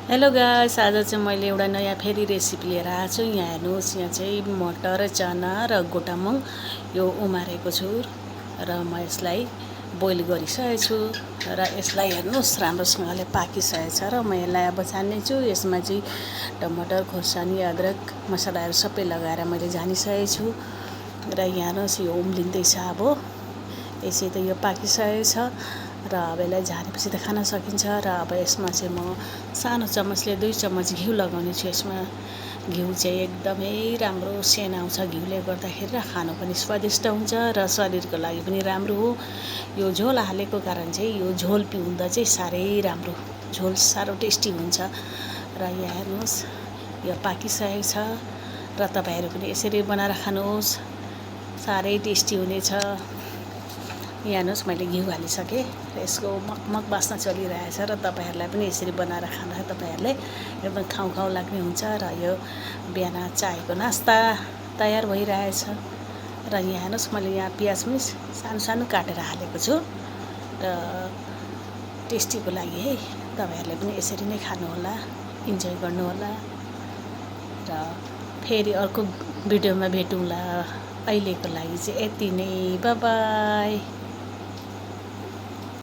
Hello guys, आज चाहिँ मैले एउटा नयाँ फेरि रेसिपी लिएर आएको छु। यहाँ हेर्नुहोस्, यहाँ चाहिँ मटर, चना र गोटामुङ यो उमारेको छु र म यसलाई बोइल गरिसकेको छु र यसलाई हेर्नुहोस् राम्रोसँगले पाकिसकेको छ र म यसलाई अब छान्नेछु। यसमा चाहिँ टमाटर, खोर्सानी, अदरक, मसलाहरू सबै लगाएर मैले झानिसकेको छु र यहाँ हेर्नुहोस् यो उम्लिँदैछ। अब यसै त यो पाकिसकेको छ र अब यसलाई झारेपछि त खान सकिन्छ। र अब यसमा चाहिँ म सानो चम्मचले 2 चम्मच घिउ लगाउने छु। यसमा घिउ चाहिँ एकदमै राम्रो सेन आउँछ घिउले गर्दाखेरि र खानु पनि स्वादिष्ट हुन्छ र शरीरको लागि पनि राम्रो हो। यो झोल हालेको कारण चाहिँ यो झोल पिउँदा चाहिँ साह्रै राम्रो, झोल साह्रो टेस्टी हुन्छ। र यहाँ हेर्नुहोस् यो पाकिसकेको छ र तपाईँहरू पनि यसरी बनाएर खानुहोस्, साह्रै टेस्टी हुनेछ। यहाँ हेर्नुहोस् मैले घिउ हालिसकेँ र यसको मगमग बास्ना चलिरहेछ र तपाईँहरूलाई पनि यसरी बनाएर खाँदा तपाईँहरूले एकदम खाउँ खाउँ लाग्ने हुन्छ। र यो बिहान चायको नास्ता तयार भइरहेछ। र यहाँ हेर्नुहोस् मैले यहाँ प्याज पनि सानो सानो काटेर हालेको छु र टेस्टीको लागि है। तपाईँहरूले पनि यसरी नै खानुहोला, इन्जोय गर्नुहोला र फेरि अर्को भिडियोमा भेटौँला। अहिलेको लागि चाहिँ यति नै, बाइ बाइ।